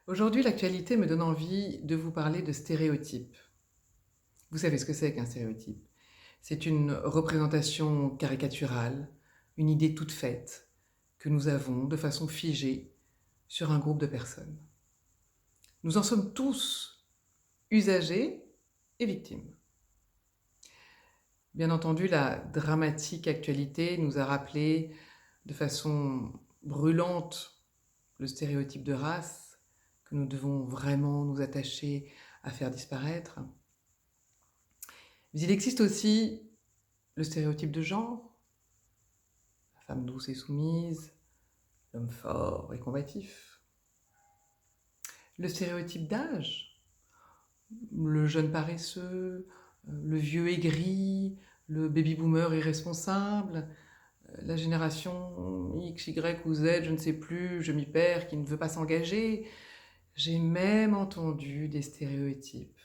Aujourd'hui, l'actualité me donne envie de vous parler de stéréotypes. Vous savez ce que c'est qu'un stéréotype? C'est une représentation caricaturale, une idée toute faite que nous avons de façon figée sur un groupe de personnes. Nous en sommes tous usagers et victimes. Bien entendu, la dramatique actualité nous a rappelé de façon brûlante le stéréotype de race que nous devons vraiment nous attacher à faire disparaître. Mais il existe aussi le stéréotype de genre, la femme douce et soumise, l'homme fort et combatif. Le stéréotype d'âge, le jeune paresseux, le vieux aigri, le baby-boomer irresponsable, la génération X, Y ou Z, je ne sais plus, je m'y perds, qui ne veut pas s'engager. J'ai même entendu des stéréotypes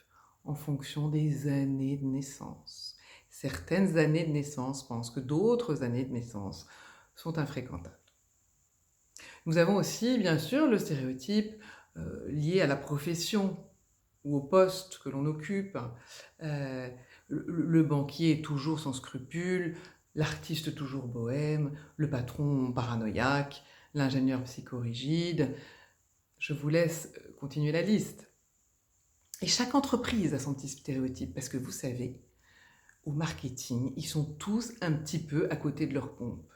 en fonction des années de naissance. Certaines années de naissance pensent que d'autres années de naissance sont infréquentables. Nous avons aussi, bien sûr, le stéréotype lié à la profession ou au poste que l'on occupe. Le banquier est toujours sans scrupules, l'artiste toujours bohème, le patron paranoïaque, l'ingénieur psychorigide. Je vous laisse continuer la liste. Et chaque entreprise a son petit stéréotype, parce que vous savez, au marketing, ils sont tous un petit peu à côté de leur pompe.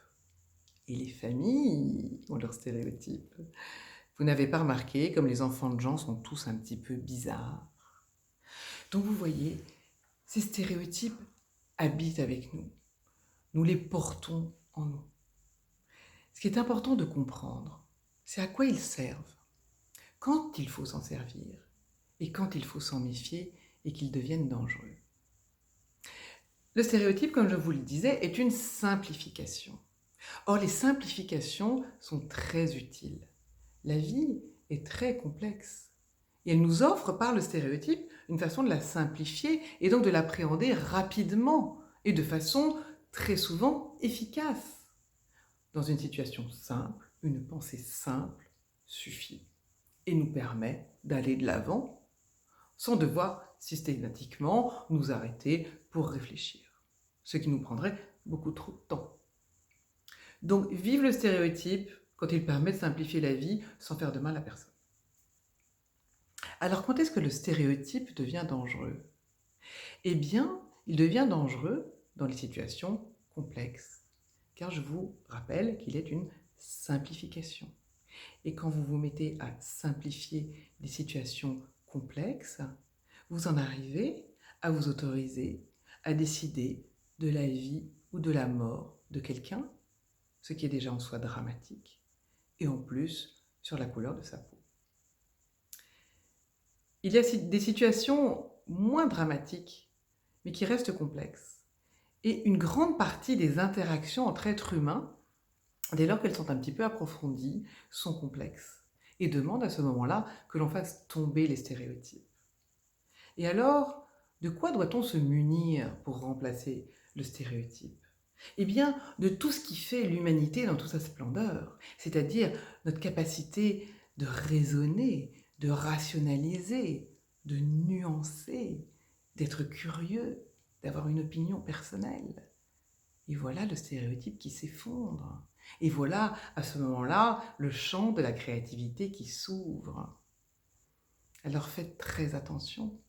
Et les familles ont leurs stéréotypes. Vous n'avez pas remarqué, comme les enfants de gens sont tous un petit peu bizarres. Donc vous voyez, ces stéréotypes habitent avec nous. Nous les portons en nous. Ce qui est important de comprendre, c'est à quoi ils servent, quand il faut s'en servir, et quand il faut s'en méfier et qu'ils deviennent dangereux. Le stéréotype, comme je vous le disais, est une simplification. Or, les simplifications sont très utiles. La vie est très complexe. Et elle nous offre par le stéréotype une façon de la simplifier et donc de l'appréhender rapidement et de façon très souvent efficace. Dans une situation simple, une pensée simple suffit et nous permet d'aller de l'avant sans devoir systématiquement nous arrêter pour réfléchir, ce qui nous prendrait beaucoup trop de temps. Donc, vive le stéréotype quand il permet de simplifier la vie sans faire de mal à personne. Alors, quand est-ce que le stéréotype devient dangereux? Eh bien, il devient dangereux dans les situations complexes, car je vous rappelle qu'il est une simplification. Et quand vous vous mettez à simplifier des situations complexes, vous en arrivez à vous autoriser à décider de la vie ou de la mort de quelqu'un, ce qui est déjà en soi dramatique, et en plus sur la couleur de sa peau. Il y a des situations moins dramatiques, mais qui restent complexes. Et une grande partie des interactions entre êtres humains, dès lors qu'elles sont un petit peu approfondies, sont complexes et demandent à ce moment-là que l'on fasse tomber les stéréotypes. Et alors, de quoi doit-on se munir pour remplacer le stéréotype? Eh bien, de tout ce qui fait l'humanité dans toute sa splendeur, c'est-à-dire notre capacité de raisonner, de rationaliser, de nuancer, d'être curieux, d'avoir une opinion personnelle. Et voilà le stéréotype qui s'effondre. Et voilà, à ce moment-là, le champ de la créativité qui s'ouvre. Alors faites très attention.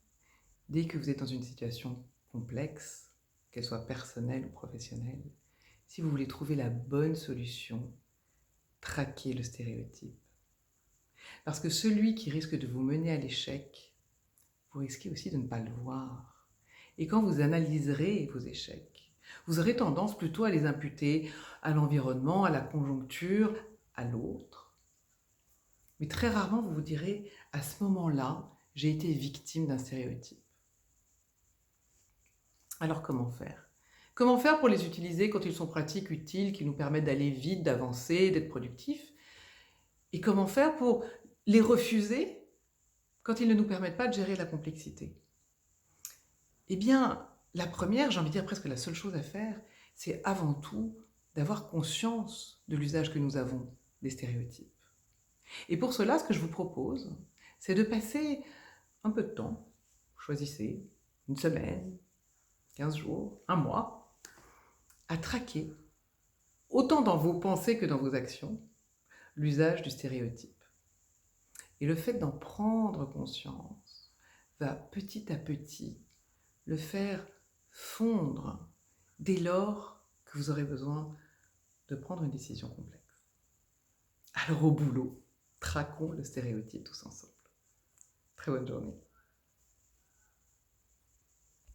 Dès que vous êtes dans une situation complexe, qu'elle soit personnelle ou professionnelle, si vous voulez trouver la bonne solution, traquez le stéréotype. Parce que celui qui risque de vous mener à l'échec, vous risquez aussi de ne pas le voir. Et quand vous analyserez vos échecs, vous aurez tendance plutôt à les imputer à l'environnement, à la conjoncture, à l'autre. Mais très rarement, vous vous direz, à ce moment-là, j'ai été victime d'un stéréotype. Alors comment faire? Comment faire pour les utiliser quand ils sont pratiques, utiles, qui nous permettent d'aller vite, d'avancer, d'être productifs? Et comment faire pour les refuser quand ils ne nous permettent pas de gérer la complexité? Eh bien, la première, j'ai envie de dire presque la seule chose à faire, c'est avant tout d'avoir conscience de l'usage que nous avons des stéréotypes. Et pour cela, ce que je vous propose, c'est de passer un peu de temps, choisissez une semaine, 15 jours, un mois, à traquer, autant dans vos pensées que dans vos actions, l'usage du stéréotype. Et le fait d'en prendre conscience va petit à petit le faire fondre dès lors que vous aurez besoin de prendre une décision complexe. Alors au boulot, traquons le stéréotype tous ensemble. Très bonne journée.